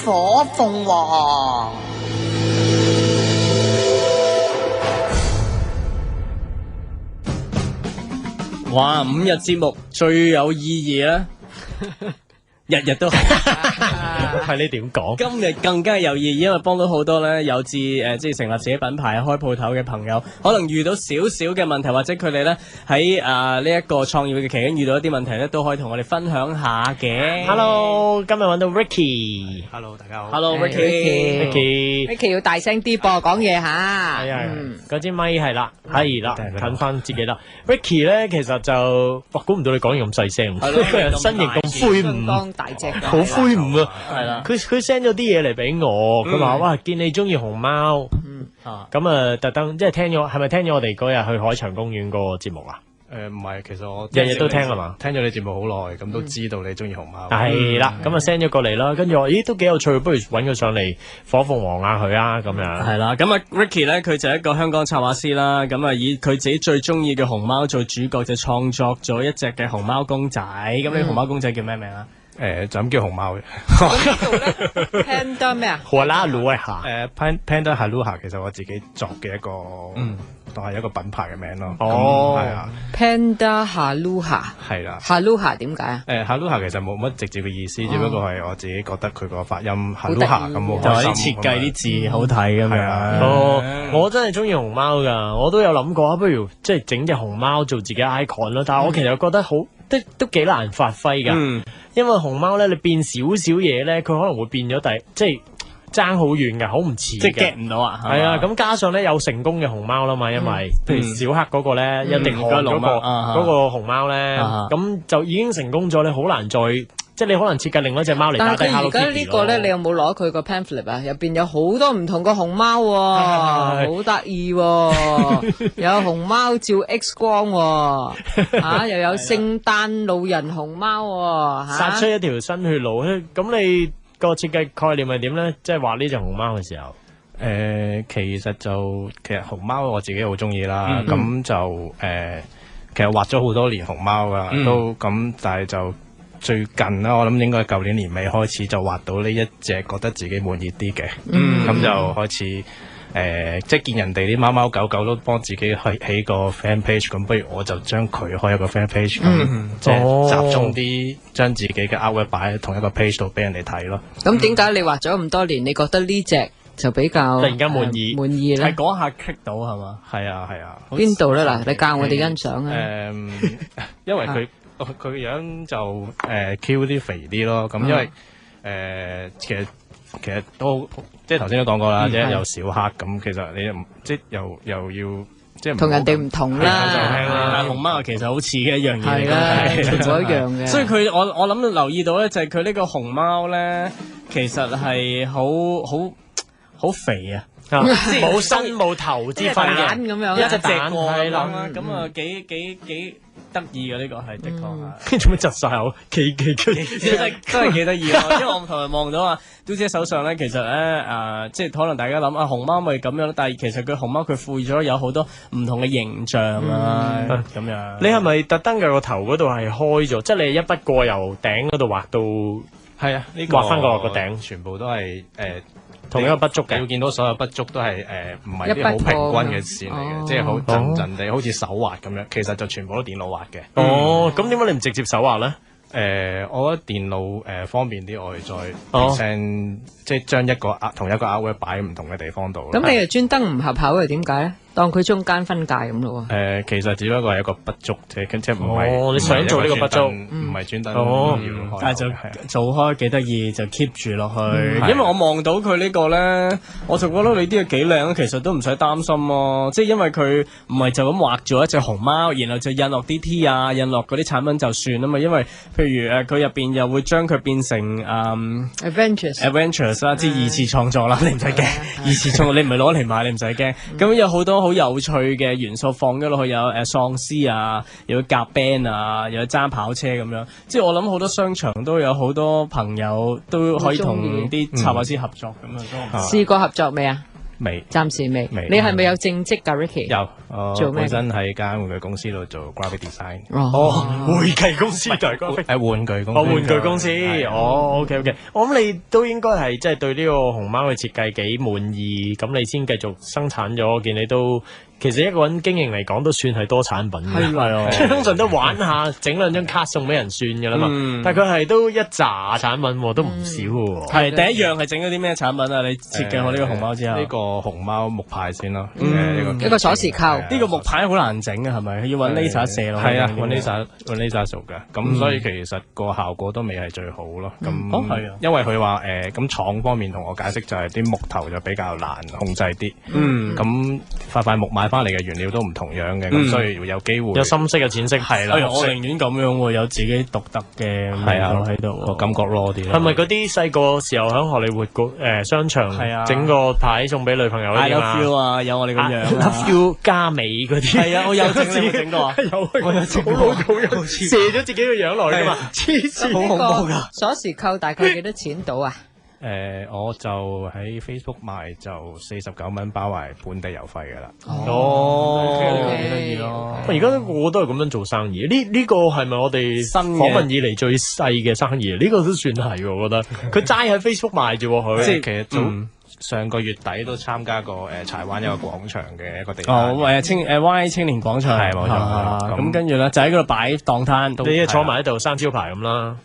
火鳳凰。哇！5日節目最有意義啦，日日都係。睇你點講？今日更加有意義，因為幫到好多咧有志即係成立自己品牌、開鋪頭嘅朋友，可能遇到少少嘅問題，或者佢哋咧喺呢一個創業嘅期間遇到一啲問題咧，都可以同我哋分享下嘅。Hello，今日揾到 Ricky。Hello，大家好。Hello Ricky。 Ricky 要大聲啲噃，講嘢吓。係啊，嗰支咪係啦，係啦，近翻自己啦。Ricky 咧，其實就估唔到你講嘢咁細聲，身形咁灰相梧，當大隻，好灰梧啊！係啦，佢 send 咗啲嘢嚟俾我，佢話哇見你中意熊貓，咁啊特登即係聽咗，係咪聽咗我哋嗰日去海翔公園嗰個節目啊？唔係，其實我日日都聽係嘛？聽咗你節目好耐，咁都知道你中意熊貓。係啦，咁啊 send 咗過嚟啦，跟住我咦都幾有趣，不如揾佢上嚟火鳳凰下佢啊咁樣。係啦，咁啊 Ricky 咧，佢就係一個香港插畫師啦，咁啊以佢自己最中意嘅熊貓做主角，就創作咗一隻嘅熊貓公仔。咁呢個熊貓公仔叫咩名啊？就咁叫熊貓嘅。Panda 咩啊？荷拉魯啊嚇。Panda Haluha 其實我自己作嘅一個，當係一個品牌嘅名咯。哦，係啊。Panda Haluha 係啦。Haluha 點解啊Haluha 其實冇乜直接嘅意思，只不過係我自己覺得佢個發音得意 Haluha 咁就係啲好開心。設計啲字好睇咁係啊樣。哦，我真係中意熊貓㗎，我都有諗過啊，不如即係整隻熊貓做自己 icon 啦。但係我其實覺得好都幾難發揮㗎，因為熊貓咧你變少少嘢咧，佢可能會變咗即係爭好遠嘅，好唔似嘅，即係 get 唔到啊！係啊，咁加上咧有成功嘅熊貓啦嘛，因為譬如小黑嗰個咧，一定韓嗰個熊貓咧，咁就已經成功咗，你好難再即係你可能設計另一隻貓嚟打低 Hello Kitty 咯。但係佢而家呢個咧，你有冇攞佢個 pamphlet 啊？入邊有好多唔同嘅熊貓喎，好得意喎，有熊貓照 X 光喎，又有聖誕老人熊貓喎，殺出一條新血路。咁你個設計概念係點咧？即係畫呢隻熊貓嘅時候，其實熊貓我自己好中意啦，咁就其實畫咗好多年熊貓噶，都咁，但係就最近啦，我諗應該舊年年尾開始就畫到呢一隻覺得自己滿意啲嘅，咁就開始即係見人哋啲貓貓狗狗都幫自己起個 fan page，咁不如我就將佢開一個 fan page，咁即係集中啲將自己嘅 artwork 擺喺同一個 page 度俾人哋睇咯。咁點解你畫咗咁多年，你覺得呢隻就比較突然間滿意咧？係嗰下 click 到係嘛？係啊係啊。邊度咧？嗱，你教我哋欣賞啊！因為佢個樣就Q 啲肥啲咯，咁因為其實都即係頭先都講過啦，即係有小黑咁，其實你即係又要即係同人哋唔同啦。熊貓其實好似嘅一樣嘢，係啦，全部一樣嘅。所以佢我諗到留意到咧，就係佢呢個熊貓咧，其實係好肥啊！冇身冇頭之分嘅，咁樣一隻蛋係啦，咁啊幾得意嘅呢個係的確係。跟住做咩窒晒我？企真係幾得意啊！因為我同埋望到啊，嘟姐手上咧，其實咧即係可能大家諗啊，熊貓咪咁樣，但係其實佢熊貓佢賦予咗有好多唔同嘅形象啊，咁樣。你係咪特登嘅個頭嗰度係開咗？即係你一筆過由頂嗰度畫到係啊，呢個畫翻個頂，全部都係同一個筆觸嘅。你會見到所有筆觸都係唔係啲好平均嘅線嚟嘅，即係好陣地，好似手畫咁樣。其實就全部都電腦畫嘅。哦，咁點解你唔直接手畫咧？我覺得電腦方便啲，我哋再 present，即係將同一個 artwork 擺喺唔同嘅地方度。咁你又專登唔合口係點解咧？當佢中間分界咁咯喎。其實只不過係一個筆觸啫，即係唔係。你想做呢個筆觸，唔係專登。但係就做開幾得意，就 keep 住落去。因為我望到佢呢個咧，我就覺得你啲嘢幾靚，其實都唔使擔心咯。即係因為佢唔係就咁畫咗一隻熊貓，然後就印落啲 T 啊，印落嗰啲產品就算啊嘛。因為譬如佢入邊又會將佢變成Adventures 啦，即係二次創作啦，你唔使驚。二次創作你唔係攞嚟賣，你唔使驚。咁有好多好有趣嘅元素放咗落去，有喪屍啊，有夾 band 啊，有揸跑車咁樣。即係我諗好多商場都有好多朋友都可以同啲插畫師合作咁樣。試過合作未啊？未，暫時未。你係咪有正職㗎 Ricky？有，做咩？本身喺間玩具公司度做 graphic design。會計公司就係 graphic。玩具公司。玩具公司。OK。我諗你都應該係即係對呢個熊貓嘅設計幾滿意，咁你先繼續生產咗。我見你都。其實一個人經營嚟講都算係多產品嘅，係啊，通常都玩下整兩張卡送俾人算嘅啦嘛。但係佢係都一紮產品都唔少喎。係第一樣係整咗啲咩產品啊？你設計好呢個熊貓之後，呢個熊貓木牌先咯，一個鎖匙扣。呢個木牌好難整嘅係咪？要揾 laser 射落去。係啊，揾 laser 做嘅。咁所以其實個效果都未係最好咯。咁係啊，因為佢話咁廠方面同我解釋就係啲木頭就比較難控制啲。咁塊木買翻嚟嘅原料都唔同樣嘅，咁所以有機會有深色嘅淺色係啦。我寧願咁樣喎，有自己獨特嘅味道喺度，個感覺攞啲。係咪嗰啲細個時候喺荷里活商場整個牌送俾女朋友嗰啲啊？有 feel 啊，有我哋咁樣。Love you 加美嗰啲。係啊，我有整過啊。我有整過。好射咗自己個樣落去㗎嘛，黐線，好恐怖㗎。鎖匙扣大概幾多錢到啊？我就喺 Facebook 賣就49蚊包埋本地郵費㗎啦。幾得意咯！而家我都係咁樣做生意。呢個係咪我哋新訪問以嚟最細嘅生意？呢個都算係，我覺得。佢齋喺 Facebook 賣啫喎，佢。即係其實上個月底都參加過柴灣一個廣場嘅一個地方。Y 青年廣場係冇錯。咁跟住咧就喺嗰度擺檔攤。你坐埋喺度生招牌咁啦。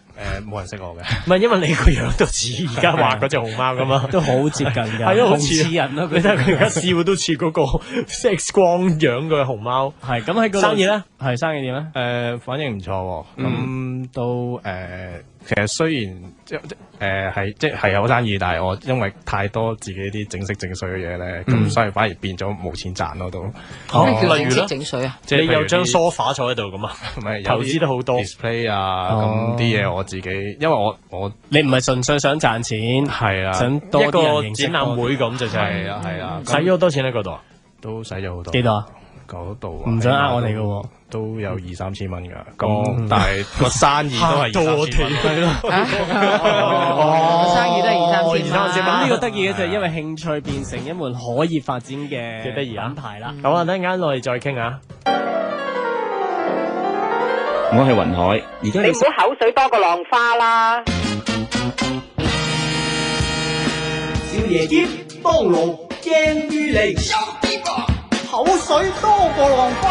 冇人識我嘅，唔係因為你個樣都似而家畫嗰隻熊貓咁嘛，都好接近㗎，係咯，好似人咯。你睇下佢而家笑都似嗰個 X 光樣嘅熊貓。係咁喺個生意咧，係生意點咧？反應唔錯喎，咁都其實雖然係有生意，但係我因為太多自己啲整色整水嘅嘢咧，咁所以反而變咗冇錢賺咯都。例如咧整水啊，即係你有張梳化坐喺度咁啊，投資得好多 display 啊，咁啲嘢我自己，因為我你唔係純粹想賺錢，係啊，想多一個展覽會咁就係啊係啊，使咗好多錢喺嗰度啊，都使咗好多。幾多啊？嗰度唔想呃我哋嘅喎，都有2-3千蚊㗎。咁但係個生意都係2-3千蚊。係咯，生意都係2-3千蚊。咁呢個得意嘅就係因為興趣變成一門可以發展嘅品牌啦。好啊，等陣間我哋再傾下。我係雲海，而家你唔好口水多過浪花啦。少爺兼當勞驚於利，口水多過浪花。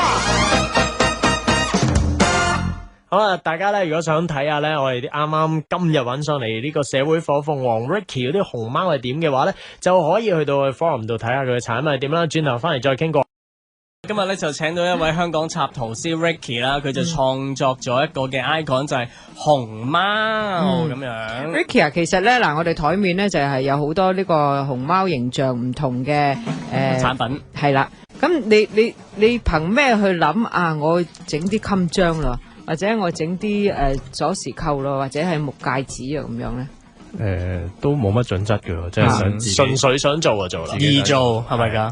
好啦，大家咧如果想睇下咧，我哋啲啱啱今日揾上嚟呢個社會火鳳凰 Ricky 嗰啲熊貓係點嘅話咧，就可以去到去 forum 度睇下佢嘅產品係點啦。轉頭翻嚟再傾過。今日咧就請到一位香港插圖師 Ricky 啦，佢就創作咗一個嘅 icon 就係熊貓咁樣。Ricky 啊，其實咧嗱，我哋台面咧就係有好多呢個熊貓形象唔同嘅產品，係啦。咁你憑咩去諗啊？我整啲襟章啦，或者我整啲鎖匙扣咯，或者係木戒指啊咁樣咧？都冇乜準則嘅，即係想自己純粹想做就做啦，易做係咪㗎？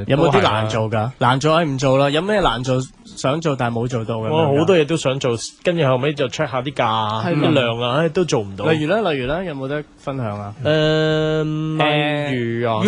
有冇啲難做㗎？難做係唔做啦。有咩難做想做但係冇做到嘅？我好多嘢都想做，跟住後尾就 check 下啲價、啲量啊，都做唔到。例如咧，有冇得分享啊？例如啊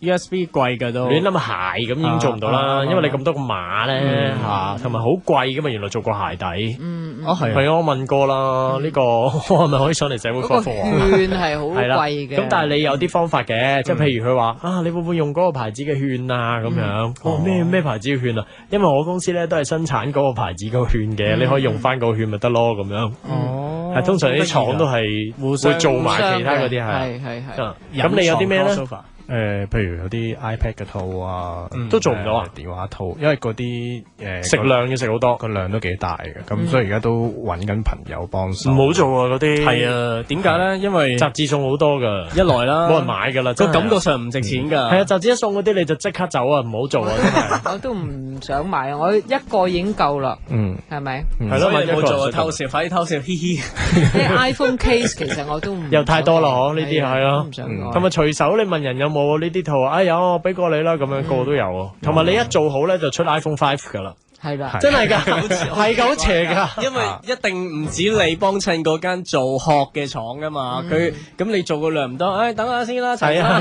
USB 貴㗎都，亂諗鞋咁已經做唔到啦，因為你咁多個碼咧嚇，同埋好貴噶嘛，原來做個鞋底。係啊，我問過啦，呢個我係咪可以上嚟社會科課啊？券係好貴嘅。咁但係你有啲方法嘅，即係譬如佢話啊，你會唔會用嗰個牌子嘅券啊？咁樣咩牌子嘅券啊？因為我公司咧都係生產嗰個牌子個券嘅，你可以用翻個券咪得咯咁樣。係通常啲廠都係會做埋其他嗰啲係。咁你有啲咩咧？譬如有啲 iPad 嘅套啊，都做唔到啊！電話套，因為嗰啲食量要食好多，個量都幾大嘅，咁所以而家都揾緊朋友幫手。唔好做啊！嗰啲係啊，點解咧？因為雜誌送好多噶，一來啦，冇人買噶啦，個感覺上唔值錢噶。係啊，雜誌一送嗰啲你就即刻走啊，唔好做啊！真係，我都唔想買啊，我一個已經夠啦。係咪？係咯，冇做啊，偷笑，快啲偷笑，嘻嘻。啲 iPhone case 其實我都唔又太多啦，嗬？呢啲係咯，唔想。同埋隨手你問人有冇呢啲套啊？有，我俾過你啦，咁樣個個都有。同埋你一做好咧，就出 iPhone 5噶啦。係啦，真係㗎，係咁邪㗎。因為一定唔止你幫襯嗰間做殼嘅廠噶嘛，咁你做個量唔多，等下先啦。係啊，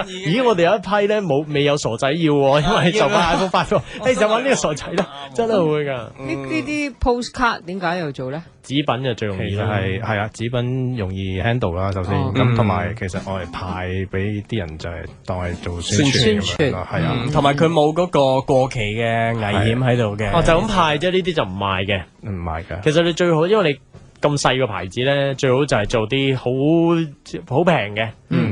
咦，我哋有一批咧未有傻仔要喎，因為就快 iPhone 8喎，就揾呢個傻仔啦，真係會㗎。呢啲 postcard 點解又做咧？紙品就最容易啦，係啊，紙品容易 handle 啦，首先咁同埋其實我哋派俾啲人就係當係做宣傳咁樣咯，係啊，同埋佢冇嗰個過期嘅危險喺度嘅。就咁派啫，呢啲就唔賣嘅，唔賣㗎。其實你最好，因為你咁細個牌子咧，最好就係做啲好平嘅，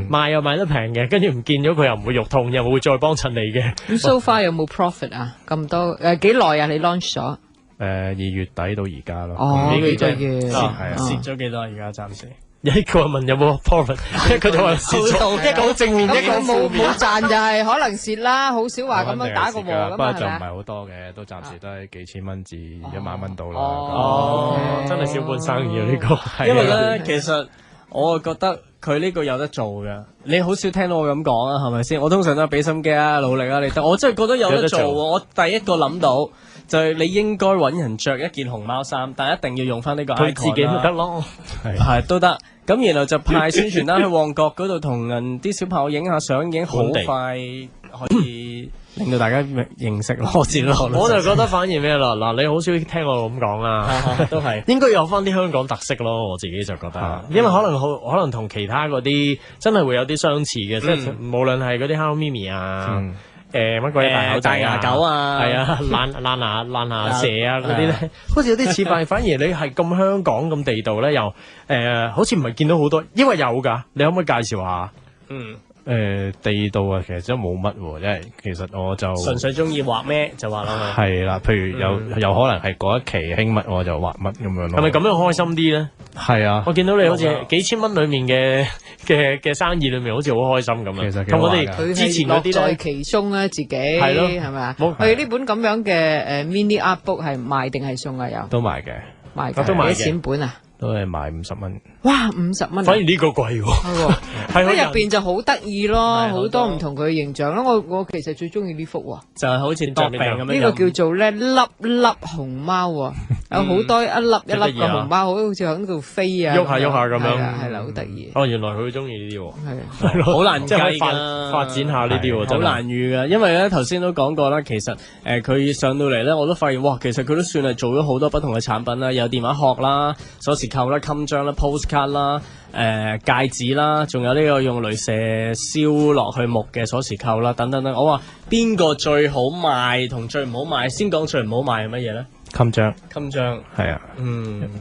賣又賣得平嘅，跟住唔見咗佢又唔會肉痛，又會再幫襯你嘅。咁 so far 有冇 profit 啊？咁多幾耐啊？你 launch 咗2月底到而家咯。幾個月係啊，蝕咗幾多而家暫時？一個問有冇 profit，佢就話蝕咗，一個好正面，一個冇賺就係可能蝕啦，好少話咁樣打個和咁不過就唔係係好多嘅，都暫時都係幾千蚊至1萬蚊到啦。真係小本生意啊呢個。因為咧，其實我覺得佢呢個有得做嘅，你好少聽到我咁講啊，係咪先？我通常都係俾心機啊，努力啊，你得，我真係覺得有得做喎。我第一個諗到就係你應該揾人着一件熊貓衫，但係一定要用翻呢個 icon 啦。佢自己都得咯，係都得。咁然後就派宣傳單去旺角嗰度同人啲小朋友影下相，已經好快可以令到大家認識咯。我就覺得反而咩啦，嗱，你好少聽我咁講啊，都係應該有翻啲香港特色咯。我自己就覺得，因為可能同其他嗰啲真係會有啲相似嘅，即係無論係嗰啲 Hello Mimi 啊。乜鬼大口仔大牙狗啊，係啊，爛牙蛇啊嗰啲咧，好似有啲似，反而你係咁香港咁地道咧，又好似唔係見到好多，因為有㗎，你可唔可以介紹下？地道啊，其實真係冇乜喎，因為其實我就純粹中意畫咩就畫啦。係啦，譬如有可能係嗰一期興乜我就畫乜咁樣咯。係咪咁樣開心啲咧？係啊，我見到你好似幾千蚊裏面嘅生意裏面，好似好開心咁樣。其實同我哋之前嗰啲樂在其中啊，自己係咯，係咪啊？佢呢本咁樣嘅mini art book 係賣定係送啊？有都賣嘅，賣嘅，幾多錢本啊？都係賣50蚊。哇，50蚊！反而呢個貴喎。係入邊就好得意咯，好多唔同佢嘅形象咯。我其實最中意呢幅喎，就係好似多病咁樣。呢個叫做咧粒粒熊貓喎，有好多一粒一粒嘅熊貓，好似喺度飛啊，喐下咁樣，係啦，好得意。原來佢中意呢啲喎，係好難計發展下呢啲喎，好難預噶。因為咧頭先都講過啦，其實佢上到嚟咧，我都發現哇，其實佢都算係做咗好多不同嘅產品啦，有電話殼啦、鎖匙扣啦、襟章啦、postcard 啦。戒指啦，仲有呢個用鐳射燒落去木嘅鎖匙扣啦，等等等。我話邊個最好賣同最唔好賣？先講最唔好賣係乜嘢咧？襟章係啊，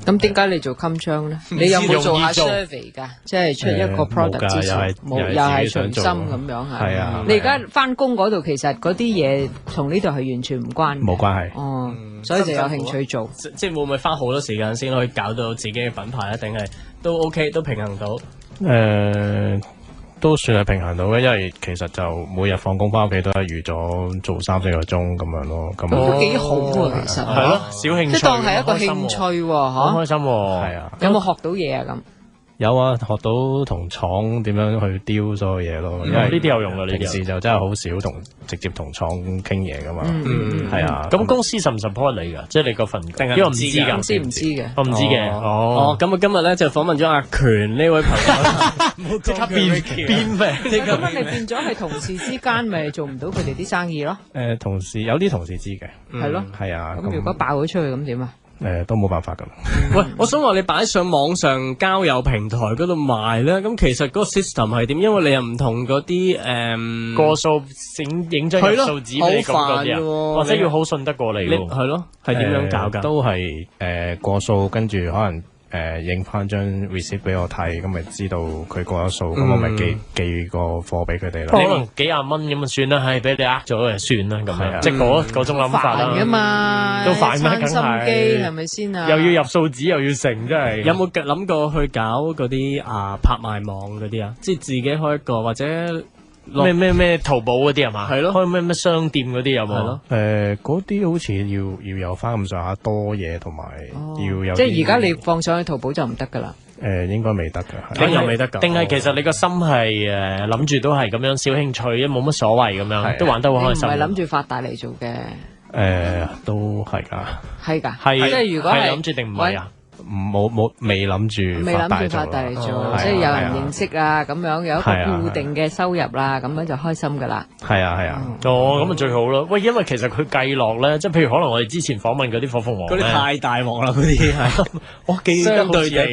咁點解你做襟章咧？你有冇做下 survey 㗎？即係出一個 product 之前冇，又係隨心咁樣嚇。係啊，你而家翻工嗰度其實嗰啲嘢同呢度係完全唔關，冇關係。哦，所以就有興趣做。即係會唔會花好多時間先可以搞到自己嘅品牌咧？定係都 OK 都平衡到？都算係平衡到嘅，因為其實就每日放工翻屋企都係預咗做3-4個鐘咁樣咯。咁都幾好喎，其實係咯，小興趣，即係當係一個興趣喎，嚇，好開心喎。係啊，有冇學到嘢啊？咁有啊，學到同廠點樣去雕所有嘢咯。因為呢啲有用㗎，平時就真係好少直接同廠傾嘢噶嘛。係啊。咁公司support 你㗎？即係你嗰份，因為唔知㗎，公司唔知嘅，我唔知嘅。咁啊今日咧就訪問咗阿權呢位朋友，即刻變咩？咁你變咗係同事之間，咪做唔到佢哋啲生意咯？同事有啲同事知嘅，係咯，係啊。咁如果爆咗出去咁點啊？都冇辦法噶。喂，我想話你擺上網上交友平台嗰度賣咧，咁其實嗰個 system 係點？因為你又唔同嗰啲個數影張入數紙俾你咁嗰啲啊，或者要好信得過你喎。係咯，係點樣搞㗎？都係過數，跟住可能影翻張 receipt 俾我睇，咁咪知道佢過咗數，咁我咪寄個貨俾佢哋啦。可能幾廿蚊咁啊算啦，係俾你呃咗就算啦咁樣，即係嗰種諗法啦。煩㗎嘛，都煩咩？梗係心機係咪先啊？又要入數紙又要成，真係。有冇諗過去搞嗰啲拍賣網嗰啲啊？即係自己開一個或者咩淘寶嗰啲係嘛？係咯，開咩商店嗰啲有冇？嗰啲好似要有翻咁上下多嘢，同埋要有。即係而家你放上去淘寶就唔得㗎啦。應該未得㗎，又未得㗎。定係其實你個心係諗住都係咁樣小興趣，冇乜所謂咁樣，都玩得好開心。唔係諗住發大嚟做嘅。都係㗎，係㗎，係即係如果係諗住定唔係啊？冇未諗住發大做，即係有人認識啊，咁樣有一個固定嘅收入啦，咁樣就開心噶啦。係啊係啊，咁啊最好咯。喂，因為其實佢計落咧，即係譬如可能我哋之前訪問嗰啲火鳳凰嗰啲太大鑊啦，嗰啲係。我記得好似相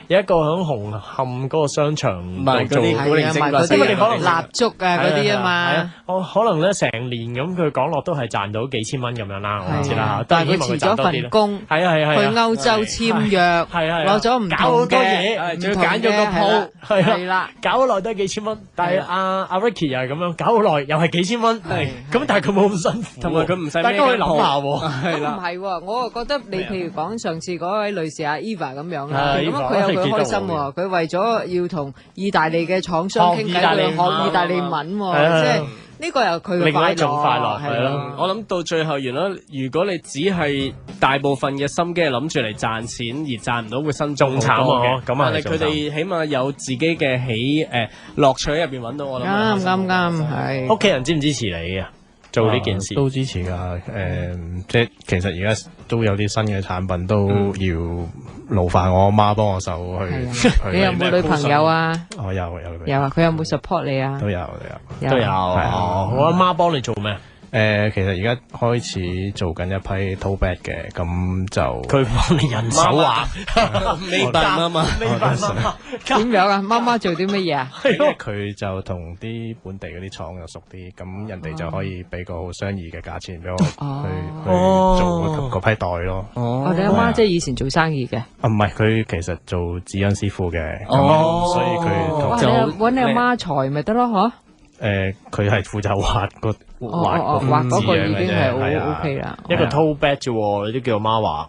有一個響紅磡嗰個商場賣嗰啲古靈精怪，因為你可能蠟蠟燭啊嗰啲啊嘛。我可能咧成年咁，佢講落都係賺到幾千蚊咁樣啦，我唔知啦。但係佢辭咗份工，係啊去歐洲簽約。攞咗唔同嘅，仲要揀咗個鋪，係啦，搞好耐都係幾千蚊。但係阿 Ricky 又係咁樣，搞好耐又係幾千蚊，咁但係佢冇咁辛苦，同埋佢唔使大家可以諗下喎。係啦，唔係喎，我又覺得你譬如講上次嗰位女士阿 Eva 咁樣啦，咁佢有佢開心喎，佢為咗要同意大利嘅廠商傾偈，佢學意大利文喎，即係。呢個又佢嘅快樂，係咯。我諗到最後，原來如果你只係大部分嘅心機係諗住嚟賺錢，而賺唔到會心中好多嘅。咁但係佢哋起碼有自己嘅樂趣喺入邊揾到我諗。啱，係。屋企人支唔支持你啊？做呢件事都支持㗎。即係其實而家都有啲新嘅產品都要勞煩我阿媽幫我手去。你有冇女朋友啊？我有有啊，佢有冇 support 你啊？都有。我阿媽幫你做咩？其實而家開始做緊一批 tote bag 嘅，咁就佢幫你人手啊？明白媽媽，點樣啊？媽媽做啲乜嘢啊？佢就同啲本地嗰啲廠又熟啲，咁人哋就可以俾個好相宜嘅價錢俾我去做嗰批袋咯。你阿媽即係以前做生意嘅？唔係，佢其實做指引師傅嘅，所以佢就揾你阿媽裁咪得咯，嗬？佢係負責畫個畫嗰個已經係 OK 啦。一個 tote bag 啫，你都叫我媽畫。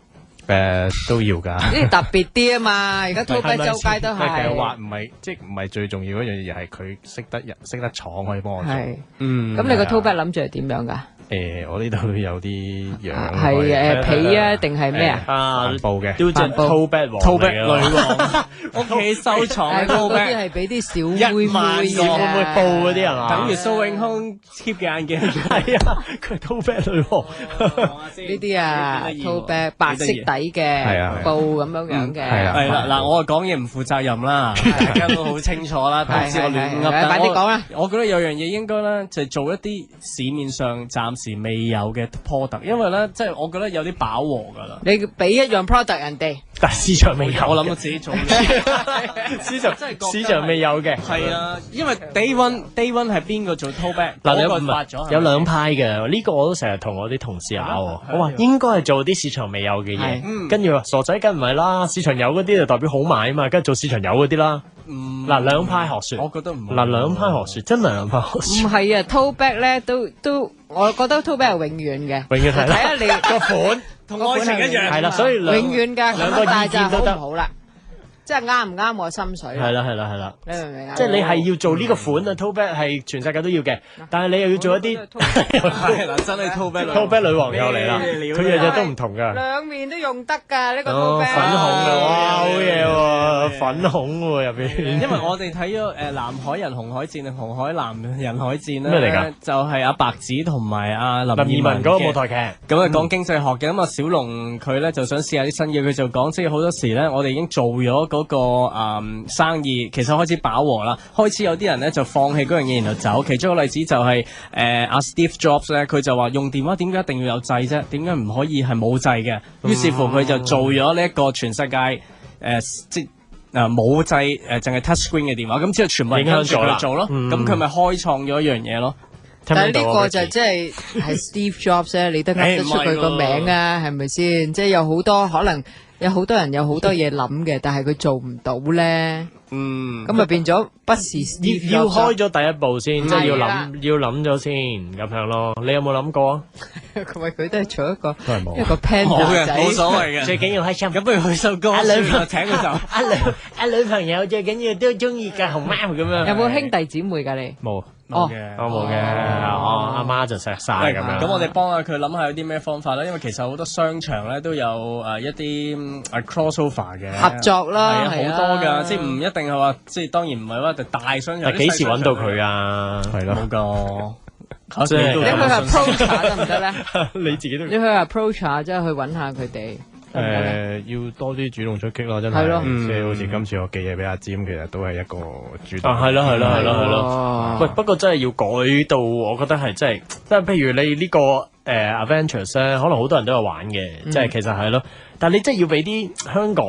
都要㗎。呢啲特別啲啊嘛，而家 tote bag 周街都係。其實畫唔係最重要嗰樣嘢，係佢識得廠可以幫我做。係。咁你個 tote bag 諗住係點樣㗎？我呢度都有啲樣。係皮啊，定係咩啊？帆布嘅。都隻 tote bag 女王，屋企收藏嘅 tote bag 係俾啲小妹妹嘅布嗰啲係嘛？等於蘇永康 keep 嘅眼鏡。係啊，佢 tote bag 女王。呢啲啊 tote bag 白色底嘅布咁樣嘅。係啦，嗱，我講嘢唔負責任啦，大家都好清楚啦，都知我亂噏。快啲講啦！我覺得有樣嘢應該咧，就係做一啲市面上暫時未有嘅 product，因為咧，即係我覺得有啲飽和㗎啦。你俾一樣 product 人哋，但係市場未有，我諗到自己做。市場未有嘅，係啊，因為 day one 係邊個做 tote bag？嗱，你發咗有兩派嘅，呢個我都成日同我啲同事拗，我話應該係做啲市場未有嘅嘢，跟住話傻仔梗唔係啦，市場有嗰啲就代表好賣啊嘛，跟住做市場有嗰啲啦。嗱，兩派學說，我覺得唔嗱，兩派學說真係兩派學說。唔係啊 tote bag 咧都，我覺得 tote bag 係永遠嘅，永遠係啦。睇下你個款同愛情一樣，係啦，所以永遠㗎，兩個意見都得好啦。即係啱唔啱我心水？係啦，你明唔明啊？即係你係要做呢個款啊 tote bag 係全世界都要嘅，但係你又要做一啲真係 tote bag 女王又嚟啦，佢日日都唔同㗎，兩面都用得㗎呢個 tote bag。粉紅嘅哇，好嘢喎，粉紅喎入邊。因為我哋睇咗南海人紅海戰定紅海藍人海戰咧，咩嚟㗎？就係阿白子同埋阿林二汶嗰個舞台劇。咁啊講經濟學嘅，咁啊小龍佢咧就想試下啲新嘢，佢就講即係好多時咧，我哋已經做咗嗰個生意，其實開始飽和啦，開始有啲人咧就放棄嗰樣嘢然後走。其中一個例子就係阿 Steve Jobs 咧，佢就話用電話點解一定要有掣啫？點解唔可以係冇掣嘅？於是乎佢就做咗呢一個全世界即冇掣淨係 touch screen 嘅電話，咁之後全部人跟住佢做咯，咁佢咪開創咗一樣嘢咯。但係呢個就即係 Steve Jobs 咧，你得噏得出佢個名啊？係咪先？即係有好多可能。有好多人有好多嘢諗嘅，但係佢做唔到咧。咁咪變咗不是要開咗第一步先，即係要諗咗先咁樣咯。你有冇諗過啊？佢都係做一個 panda 仔，冇所謂嘅，最緊要開心。咁不如去首歌，請佢走。阿女朋友最緊要都中意嘅熊貓咁樣。有冇兄弟姊妹㗎你？冇。我冇嘅，阿媽就錫晒咁樣。咁我哋幫下佢諗下有啲咩方法啦，因為其實好多商場咧都有一啲crossover 嘅合作啦，係啊，好多㗎，即係唔一定係話，即係當然唔係話大商場。但幾時揾到佢啊？係咯，冇個即係你去 approach 下得唔得咧？你自己都你去 approach 下，即係去揾下佢哋。要多啲主動出擊咯，真係。係咯即係好似今次我寄嘢俾阿占，其實都係一個主動。係咯。喂，不過真係要改到，我覺得係真係，即係譬如你呢個Adventures 咧，可能好多人都有玩嘅，即係其實係咯。但係你真係要俾啲香港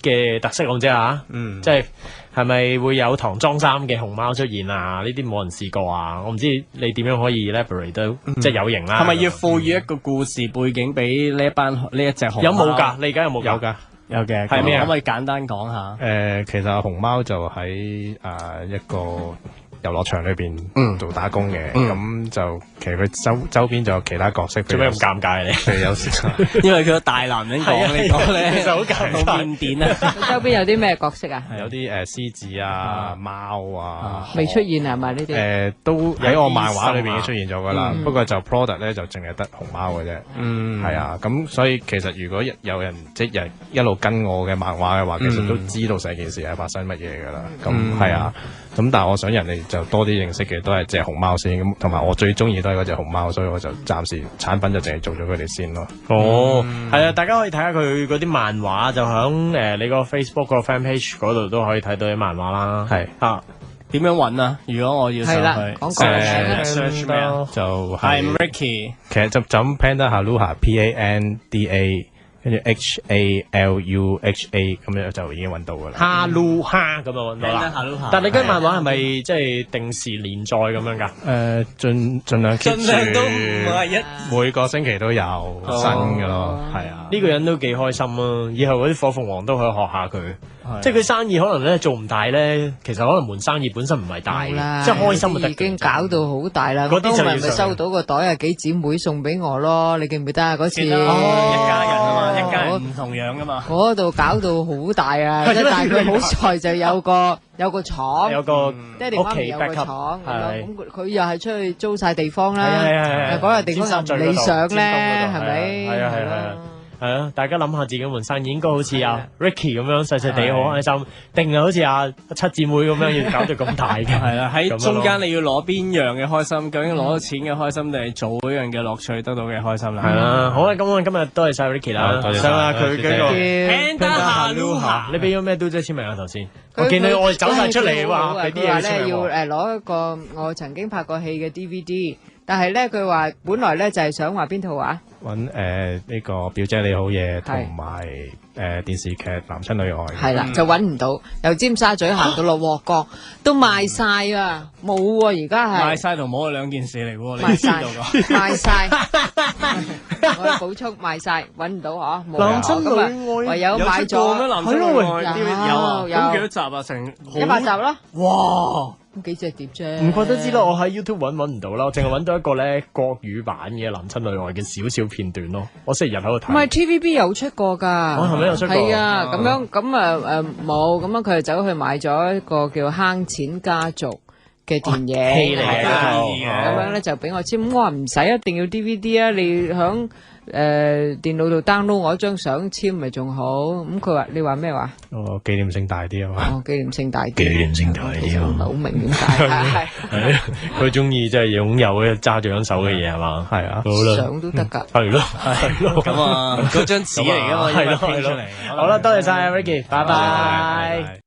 嘅特色我唔知啊，即係係咪會有唐裝衫嘅熊貓出現啊？呢啲冇人試過啊！我唔知你點樣可以 elaborate 到即係有型啦。係咪要賦予一個故事背景俾呢一隻熊貓？有冇㗎？你而家有冇？有㗎。有嘅。係咩啊？可唔可以簡單講下？其實熊貓就喺一個遊樂場裏邊做打工嘅，咁就其實佢周邊就有其他角色。做咩咁尷尬你？譬如有因為佢個大男人講你講咧，其實好尷尬。面點啊？佢周邊有啲咩角色啊？有啲獅子啊、貓啊，未出現係咪呢啲？都喺我漫畫裏邊已經出現咗噶啦。不過就 product 咧就淨係得熊貓嘅啫。係啊，咁所以其實如果有人即係一路跟我嘅漫畫嘅話，其實都知道成件事係發生乜嘢噶啦。咁係啊。咁但係我想人哋就多啲認識嘅都係隻熊貓先，咁同埋我最中意都係嗰隻熊貓，所以我就暫時產品就淨係做咗佢哋先咯。係啊，大家可以睇下佢嗰啲漫畫，就響你個 Facebook 個 fan page 嗰度都可以睇到啲漫畫啦。係啊，點樣揾啊？如果我要上去，講個名 search 咩啊？就係 Ricky，其實就咁 Panda Haluha PANDA。跟住 HALUHA 咁樣就已經揾到噶啦。哈魯哈咁就揾到啦。但係你嗰漫畫係咪即係定時連載咁樣㗎？盡量 keep 盡量都唔住，係每個星期都有新嘅咯。係啊，呢個人都幾開心啊！以後嗰啲火鳳凰都可以學下佢。即係佢生意可能咧做唔大咧，其實可能門生意本身唔係大，即係開心就得。已經搞到好大啦，嗰啲就咪收到個袋啊，幾姊妹送俾我咯，你記唔記得啊？嗰次一家人啊嘛，一家人唔同樣噶嘛。嗰度搞到好大啊！即係但係佢好在就有個廠，有個爹哋媽咪有個廠，咁佢又係出去租晒地方啦。嗰個地方又唔理想咧，係咪？係啊。係啊，大家諗下自己門生意應該好似阿 Ricky 咁樣細細地好開心，定係好似阿七姊妹咁樣要搞到咁大嘅？係啦，喺中間你要攞邊樣嘅開心？究竟攞到錢嘅開心，定係做嗰樣嘅樂趣得到嘅開心啦？係啦，好啦，咁我今日多謝晒 Ricky 啦，上啦佢嗰個 Panda Haluha，你俾咗咩都姐簽名啊頭先？我見你我哋走晒出嚟話俾啲嘢簽名。要攞一個我曾經拍過戲嘅 DVD。但係咧，佢話本來咧就係想話邊套啊？揾呢個表姐你好嘢，同埋電視劇男親女愛。係啦，就揾唔到，由尖沙咀行到落旺角都賣晒啊，冇喎，而家係賣晒同冇係兩件事嚟喎，賣晒，賣晒，我補充賣晒，揾唔到嗬，男親女愛唯有買咗咩？男親女愛有咁幾多集啊？成100集咯，哇！幾隻碟啫？唔怪得知啦，我喺 YouTube 揾唔到啦，我淨係揾到一個咧國語版嘅《男親女愛》嘅少少片段咯。我星期日喺度睇。唔係 TVB 有出過㗎。係咪有出過？係啊，咁樣咁冇，咁樣佢就走去買咗一個叫《坑錢家族》嘅電影戲嚟嘅，咁樣咧就俾我簽。我話唔使一定要 DVD 啊，你響電腦度 download 我一張相簽咪仲好。咁佢話你話咩話？紀念性大啲啊嘛。紀念性大啲。紀念性大啲啊！唔係好明點解。係佢中意即係擁有嘅揸住緊手嘅嘢係嘛？係啊。好啦，相都得㗎。係咯，咁啊，嗰張紙嚟㗎嘛，係咯。好啦，多謝晒 Ricky，拜拜。